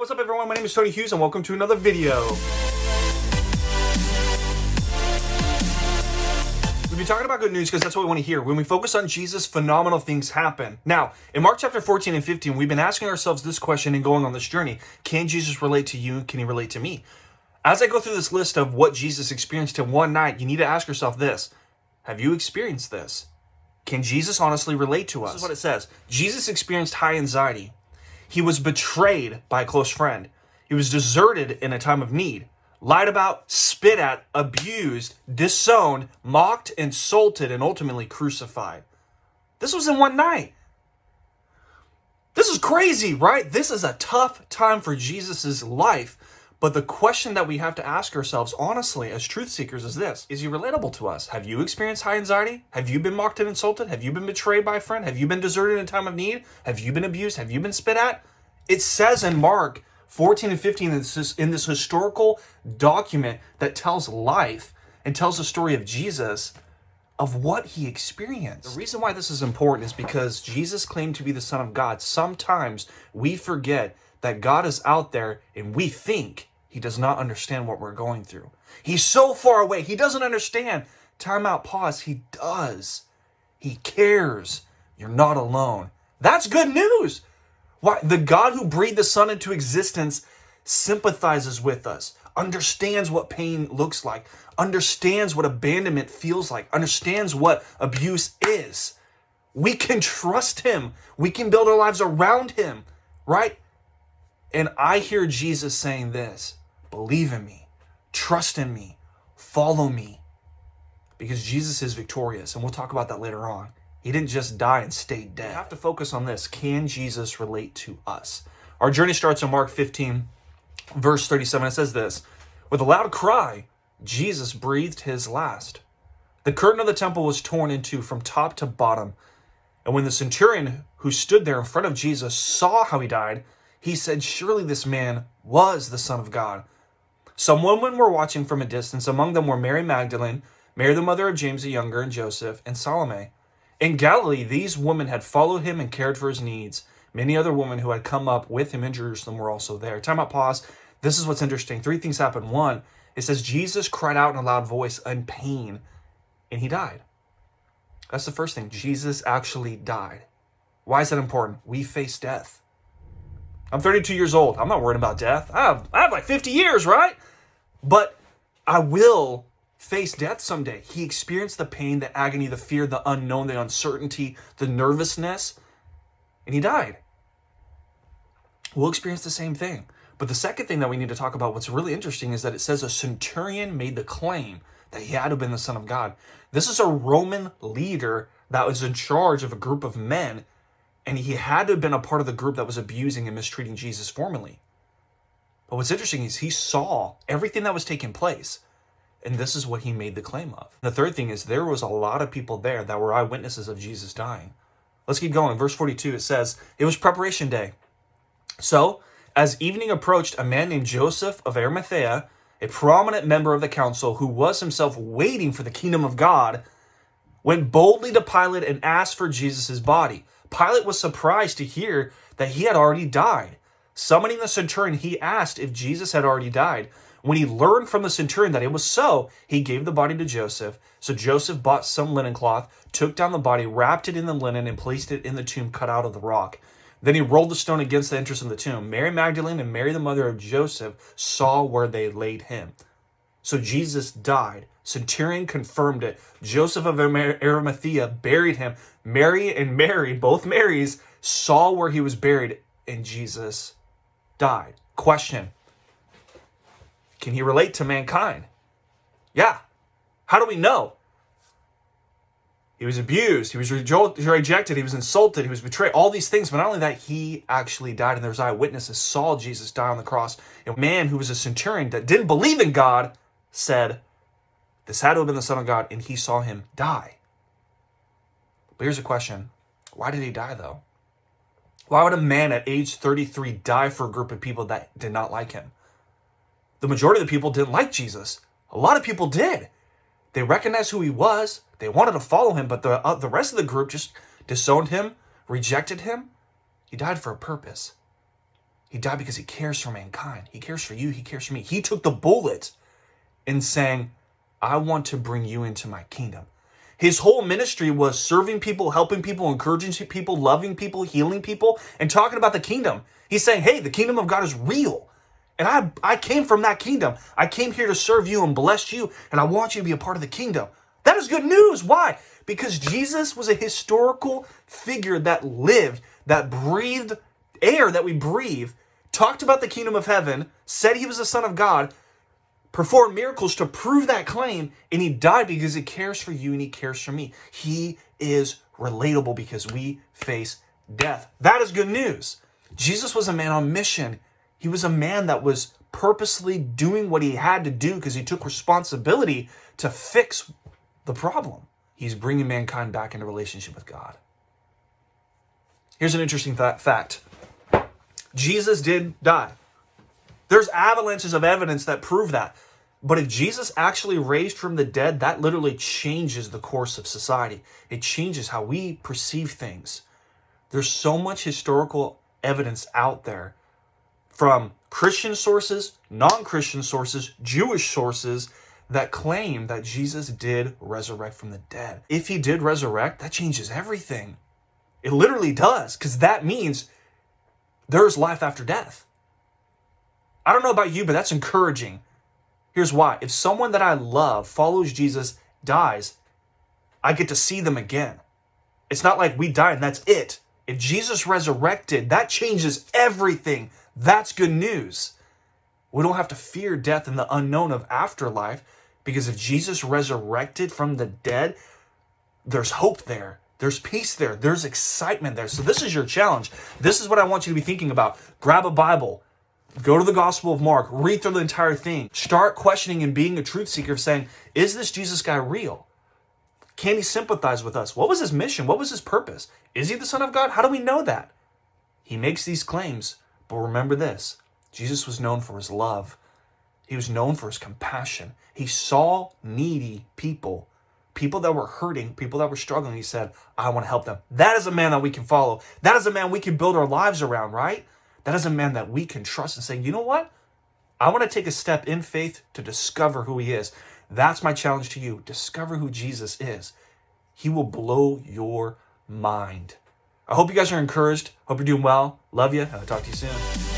What's up everyone? My name is Tony Hughes and welcome to another video. We've been talking about good news because that's what we want to hear. When we focus on Jesus, phenomenal things happen. Now, in Mark chapter 14 and 15, we've been asking ourselves this question and going on this journey. Can Jesus relate to you? Can he relate to me? As I go through this list of what Jesus experienced in one night, you need to ask yourself this. Have you experienced this? Can Jesus honestly relate to us? This is what it says. Jesus experienced high anxiety. He was betrayed by a close friend. He was deserted in a time of need, lied about, spit at, abused, disowned, mocked, insulted, and ultimately crucified. This was in one night. This is crazy, right? This is a tough time for Jesus' life. But the question that we have to ask ourselves, honestly, as truth seekers is this. Is he relatable to us? Have you experienced high anxiety? Have you been mocked and insulted? Have you been betrayed by a friend? Have you been deserted in a time of need? Have you been abused? Have you been spit at? It says in Mark 14 and 15 in this historical document that tells life and tells the story of Jesus, of what he experienced. The reason why this is important is because Jesus claimed to be the Son of God. Sometimes we forget that God is out there and we think he does not understand what we're going through. He's so far away. He doesn't understand. Time out, pause. He does. He cares. You're not alone. That's good news. Why? The God who breathed the Son into existence sympathizes with us, understands what pain looks like, understands what abandonment feels like, understands what abuse is. We can trust him. We can build our lives around him, right? And I hear Jesus saying this, believe in me, trust in me, follow me, because Jesus is victorious. And we'll talk about that later on. He didn't just die and stay dead. We have to focus on this. Can Jesus relate to us? Our journey starts in Mark 15, verse 37. It says this, with a loud cry, Jesus breathed his last. The curtain of the temple was torn in two from top to bottom. And when the centurion who stood there in front of Jesus saw how he died, he said, surely this man was the Son of God. Some women were watching from a distance. Among them were Mary Magdalene, Mary the mother of James the Younger, and Joseph, and Salome. In Galilee, these women had followed him and cared for his needs. Many other women who had come up with him in Jerusalem were also there. Time out, pause. This is what's interesting. Three things happened. One, it says Jesus cried out in a loud voice in pain, and he died. That's the first thing. Jesus actually died. Why is that important? We face death. I'm 32 years old. I'm not worried about death. I have like 50 years, right? But I will face death someday. He experienced the pain, the agony, the fear, the unknown, the uncertainty, the nervousness, and he died. We'll experience the same thing. But the second thing that we need to talk about, what's really interesting, is that it says a centurion made the claim that he had to have been the Son of God. This is a Roman leader that was in charge of a group of men, and he had to have been a part of the group that was abusing and mistreating Jesus formerly. But what's interesting is he saw everything that was taking place, and this is what he made the claim of. The third thing is there was a lot of people there that were eyewitnesses of Jesus dying. Let's keep going. Verse 42, it says, it was preparation day. So, as evening approached, a man named Joseph of Arimathea, a prominent member of the council who was himself waiting for the kingdom of God, went boldly to Pilate and asked for Jesus' body. Pilate was surprised to hear that he had already died. Summoning the centurion, he asked if Jesus had already died. When he learned from the centurion that it was so, he gave the body to Joseph. So Joseph bought some linen cloth, took down the body, wrapped it in the linen, and placed it in the tomb cut out of the rock. Then he rolled the stone against the entrance of the tomb. Mary Magdalene and Mary the mother of Joseph saw where they laid him. So Jesus died. Centurion confirmed it. Joseph of Arimathea buried him. Mary, both Marys, saw where he was buried, and Jesus died. Question. Can he relate to mankind? Yeah. How do we know? He was abused. He was rejected. He was insulted. He was betrayed. All these things. But not only that, he actually died. And there's eyewitnesses saw Jesus die on the cross. And a man who was a centurion that didn't believe in God said, this had to have been the Son of God. And he saw him die. But here's a question. Why did he die, though? Why would a man at age 33 die for a group of people that did not like him? The majority of the people didn't like Jesus. A lot of people did. They recognized who he was. They wanted to follow him, but the rest of the group just disowned him, rejected him. He died for a purpose. He died because he cares for mankind. He cares for you. He cares for me. He took the bullet in saying, I want to bring you into my kingdom. His whole ministry was serving people, helping people, encouraging people, loving people, healing people, and talking about the kingdom. He's saying, hey, the kingdom of God is real. And I came from that kingdom. I came here to serve you and bless you, and I want you to be a part of the kingdom. That is good news. Why? Because Jesus was a historical figure that lived, that breathed air that we breathe, talked about the kingdom of heaven, said he was the Son of God, performed miracles to prove that claim, and he died because he cares for you and he cares for me. He is relatable because we face death. That is good news. Jesus was a man on mission. He was a man that was purposely doing what he had to do because he took responsibility to fix the problem. He's bringing mankind back into relationship with God. Here's an interesting fact. Jesus did die. There's avalanches of evidence that prove that. But if Jesus actually raised from the dead, that literally changes the course of society. It changes how we perceive things. There's so much historical evidence out there from Christian sources, non-Christian sources, Jewish sources that claim that Jesus did resurrect from the dead. If he did resurrect, that changes everything. It literally does, because that means there's life after death. I don't know about you, but that's encouraging. Here's why. If someone that I love follows Jesus, dies, I get to see them again. It's not like we died and that's it. If Jesus resurrected, that changes everything. That's good news. We don't have to fear death and the unknown of afterlife, because if Jesus resurrected from the dead, there's hope there. There's peace there. There's excitement there. So this is your challenge. This is what I want you to be thinking about. Grab a Bible. Go to the Gospel of Mark. Read through the entire thing. Start questioning and being a truth seeker of saying, is this Jesus guy real? Can he sympathize with us? What was his mission? What was his purpose? Is he the Son of God? How do we know that? He makes these claims, but remember this. Jesus was known for his love. He was known for his compassion. He saw needy people, people that were hurting, people that were struggling. He said, I want to help them. That is a man that we can follow. That is a man we can build our lives around, right? That is a man that we can trust and say, you know what? I want to take a step in faith to discover who he is. That's my challenge to you. Discover who Jesus is. He will blow your mind. I hope you guys are encouraged. Hope you're doing well. Love you. I'll talk to you soon.